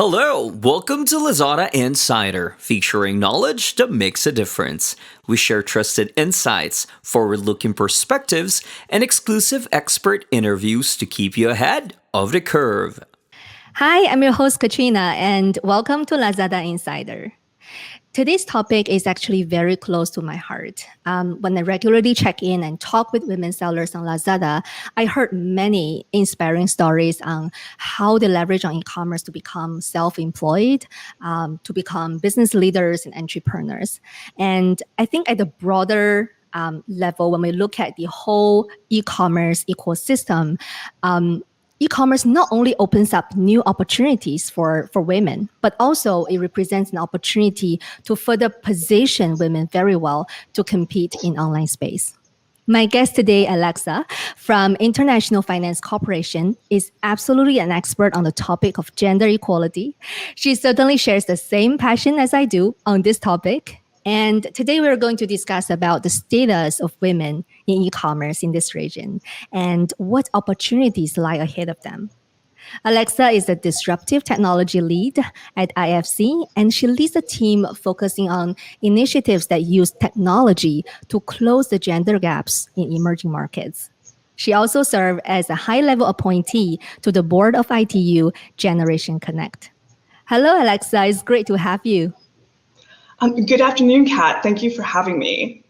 Hello, welcome to Lazada Insider, featuring knowledge that makes a difference. We share trusted insights, forward-looking perspectives, and exclusive expert interviews to keep you ahead of the curve. Hi, I'm your host, Katrina, and welcome to Lazada Insider. Today's topic is actually very close to my heart. When I regularly check in and talk with women sellers on Lazada, I heard many inspiring stories on how they leverage on e-commerce to become self-employed, to become business leaders and entrepreneurs. And I think at the broader level, when we look at the whole e-commerce ecosystem, e-commerce not only opens up new opportunities for women, but also it represents an opportunity to further position women very well to compete in online space. My guest today, Alexa, from International Finance Corporation, is absolutely an expert on the topic of gender equality. She certainly shares the same passion as I do on this topic. And today we're going to discuss about the status of women in e-commerce in this region and what opportunities lie ahead of them. Alexa is a disruptive technology lead at IFC, and she leads a team focusing on initiatives that use technology to close the gender gaps in emerging markets. She also serves as a high-level appointee to the board of ITU Generation Connect. Hello, Alexa. It's great to have you. Good afternoon, Kat. Thank you for having me.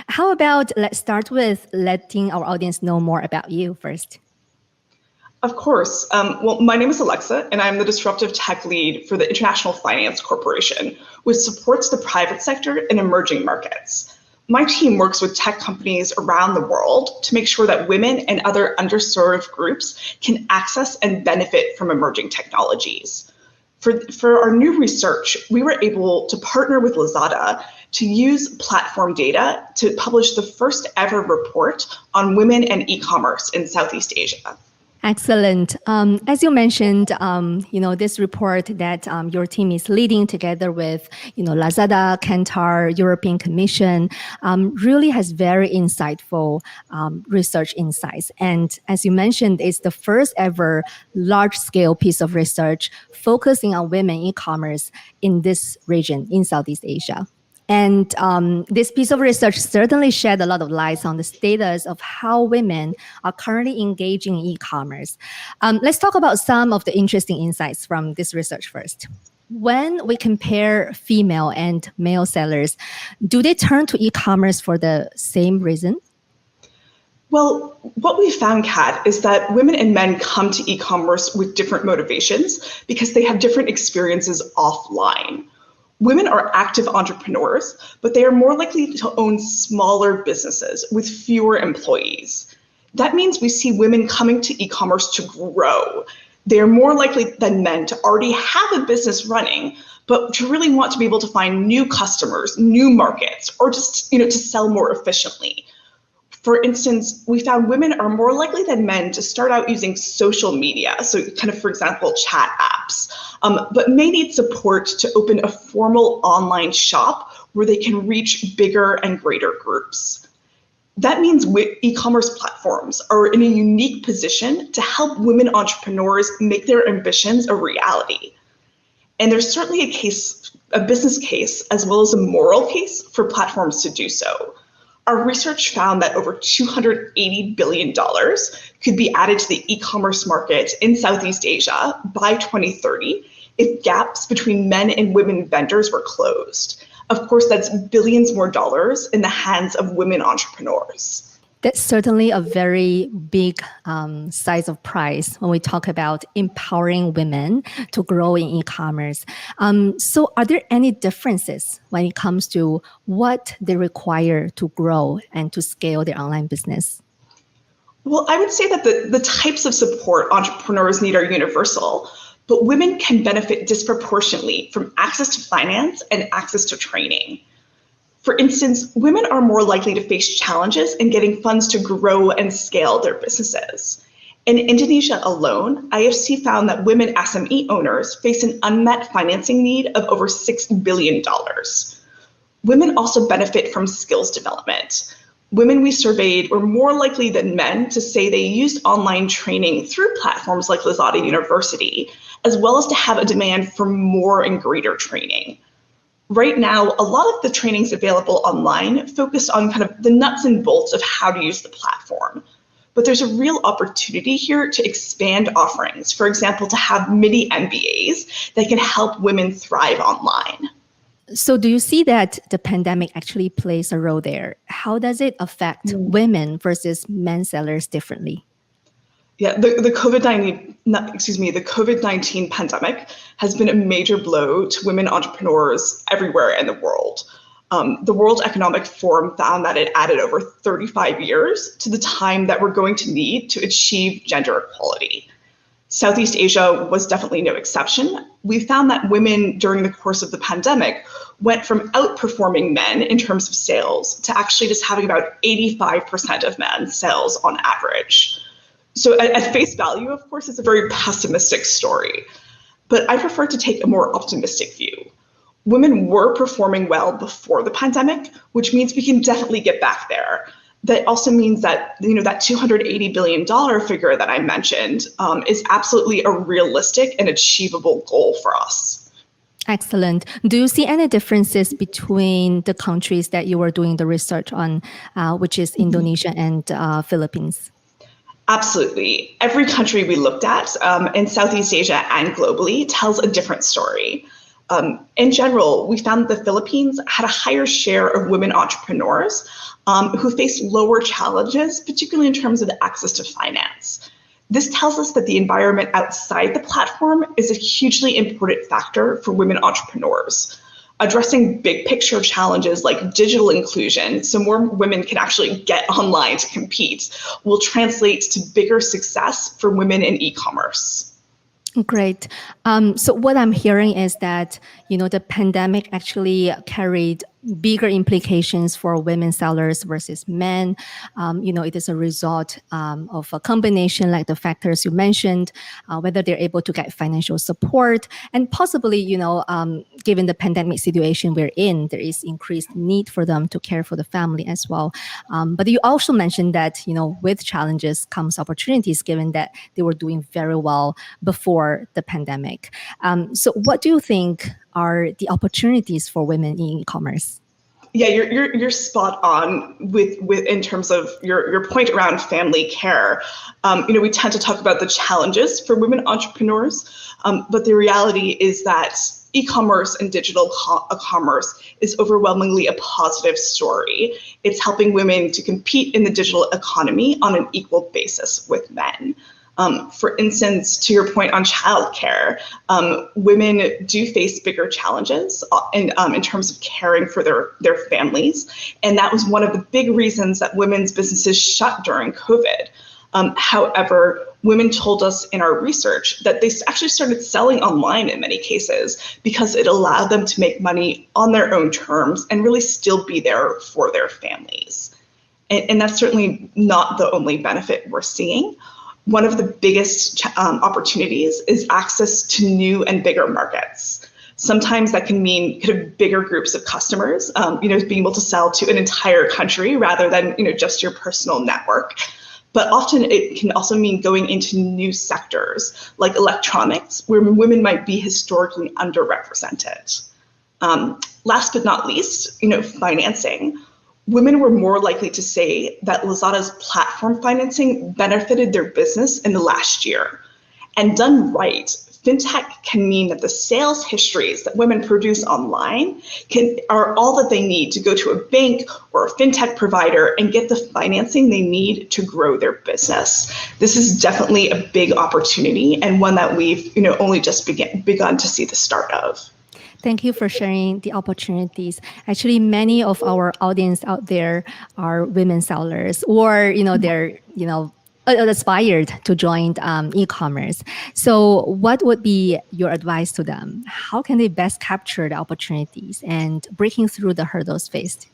How about let's start with letting our audience know more about you first. Of course. Well, my name is Alexa, and I'm the Disruptive Tech Lead for the International Finance Corporation, which supports the private sector in emerging markets. My team works with tech companies around the world to make sure that women and other underserved groups can access and benefit from emerging technologies. For our new research, we were able to partner with Lazada to use platform data to publish the first ever report on women and e-commerce in Southeast Asia. Excellent. As you mentioned, this report that your team is leading together with, Lazada, Kantar, European Commission, really has very insightful research insights. And as you mentioned, it's the first ever large-scale piece of research focusing on women e-commerce in this region in Southeast Asia. And this piece of research certainly shed a lot of light on the status of how women are currently engaging in e-commerce. Let's talk about some of the interesting insights from this research first. When we compare female and male sellers, do they turn to e-commerce for the same reason? Well, what we found, Kat, is that women and men come to e-commerce with different motivations because they have different experiences offline. Women are active entrepreneurs, but they are more likely to own smaller businesses with fewer employees. That means we see women coming to e-commerce to grow. They are more likely than men to already have a business running, but to really want to be able to find new customers, new markets, or just to sell more efficiently. For instance, we found women are more likely than men to start out using social media, so for example, chat apps, but may need support to open a formal online shop where they can reach bigger and greater groups. That means e-commerce platforms are in a unique position to help women entrepreneurs make their ambitions a reality. And there's certainly a business case, as well as a moral case for platforms to do so. Our research found that over $280 billion could be added to the e-commerce market in Southeast Asia by 2030 if gaps between men and women vendors were closed. Of course, that's billions more dollars in the hands of women entrepreneurs. That's certainly a very big size of prize when we talk about empowering women to grow in e-commerce. So are there any differences when it comes to what they require to grow and to scale their online business? Well, I would say that the types of support entrepreneurs need are universal, but women can benefit disproportionately from access to finance and access to training. For instance, women are more likely to face challenges in getting funds to grow and scale their businesses. In Indonesia alone, IFC found that women SME owners face an unmet financing need of over $6 billion. Women also benefit from skills development. Women we surveyed were more likely than men to say they used online training through platforms like Lazada University as well as to have a demand for more and greater training. Right now, a lot of the trainings available online focus on kind of the nuts and bolts of how to use the platform. But there's a real opportunity here to expand offerings. For example, to have mini MBAs that can help women thrive online. So do you see that the pandemic actually plays a role there? How does it affect women versus men sellers differently? Yeah, the COVID-19 pandemic has been a major blow to women entrepreneurs everywhere in the world. The World Economic Forum found that it added over 35 years to the time that we're going to need to achieve gender equality. Southeast Asia was definitely no exception. We found that women during the course of the pandemic went from outperforming men in terms of sales to actually just having about 85% of men's sales on average. So at face value, of course, it's a very pessimistic story, but I prefer to take a more optimistic view. Women were performing well before the pandemic, which means we can definitely get back there. That also means that, that $280 billion figure that I mentioned is absolutely a realistic and achievable goal for us. Excellent. Do you see any differences between the countries that you were doing the research on, which is Indonesia and Philippines? Absolutely. Every country we looked at in Southeast Asia and globally tells a different story. In general, we found the Philippines had a higher share of women entrepreneurs who faced lower challenges, particularly in terms of access to finance. This tells us that the environment outside the platform is a hugely important factor for women entrepreneurs. Addressing big picture challenges like digital inclusion, so more women can actually get online to compete, will translate to bigger success for women in e-commerce. Great. So what I'm hearing is that, the pandemic actually carried bigger implications for women sellers versus men. It is a result of a combination like the factors you mentioned, whether they're able to get financial support, and possibly, given the pandemic situation we're in, there is increased need for them to care for the family as well. But you also mentioned that, with challenges comes opportunities, given that they were doing very well before the pandemic. So what do you think are the opportunities for women in e-commerce? Yeah, you're spot on with in terms of your point around family care. We tend to talk about the challenges for women entrepreneurs, but the reality is that e-commerce and digital commerce is overwhelmingly a positive story. It's helping women to compete in the digital economy on an equal basis with men. For instance, to your point on childcare, women do face bigger challenges in terms of caring for their families. And that was one of the big reasons that women's businesses shut during COVID. However, women told us in our research that they actually started selling online in many cases because it allowed them to make money on their own terms and really still be there for their families. And that's certainly not the only benefit we're seeing. One of the biggest opportunities is access to new and bigger markets. Sometimes that can mean kind of bigger groups of customers, being able to sell to an entire country rather than, just your personal network. But often it can also mean going into new sectors like electronics, where women might be historically underrepresented. Last but not least, financing. Women were more likely to say that Lazada's platform financing benefited their business in the last year. And done right, fintech can mean that the sales histories that women produce online are all that they need to go to a bank or a fintech provider and get the financing they need to grow their business. This is definitely a big opportunity and one that we've only just begun to see the start of. Thank you for sharing the opportunities. Actually, many of our audience out there are women sellers, or they're aspired to join e-commerce. So, what would be your advice to them? How can they best capture the opportunities and breaking through the hurdles faced?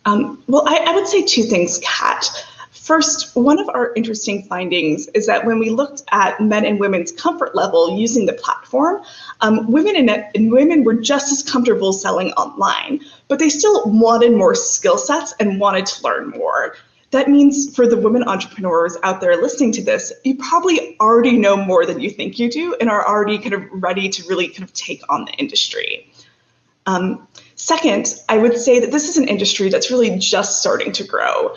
Well, I would say two things, Kat. First, one of our interesting findings is that when we looked at men and women's comfort level using the platform, women were just as comfortable selling online, but they still wanted more skill sets and wanted to learn more. That means for the women entrepreneurs out there listening to this, you probably already know more than you think you do and are already kind of ready to really kind of take on the industry. Second, I would say that this is an industry that's really just starting to grow.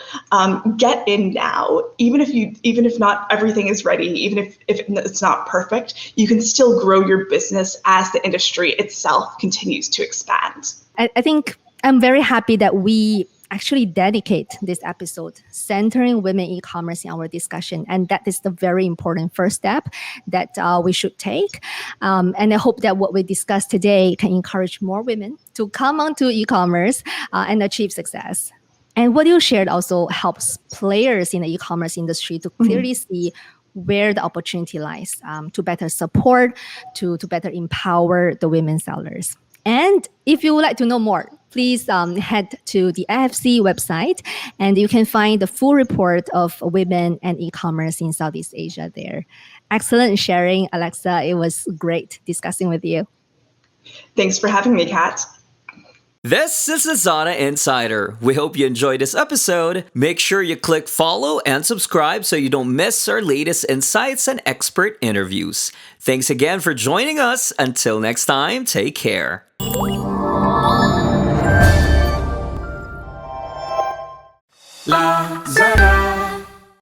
Get in now, even if not everything is ready, even if it's not perfect, you can still grow your business as the industry itself continues to expand. I think I'm very happy that we actually dedicate this episode centering women e-commerce in our discussion. And that is the very important first step that we should take. And I hope that what we discussed today can encourage more women to come onto e-commerce and achieve success. And what you shared also helps players in the e-commerce industry to clearly see where the opportunity lies, to better support, to better empower the women sellers. And if you would like to know more, please head to the IFC website and you can find the full report of women and e-commerce in Southeast Asia there. Excellent sharing, Alexa. It was great discussing with you. Thanks for having me, Kat. This is Lazada Insider. We hope you enjoyed this episode. Make sure you click follow and subscribe so you don't miss our latest insights and expert interviews. Thanks again for joining us. Until next time, take care. Lazada.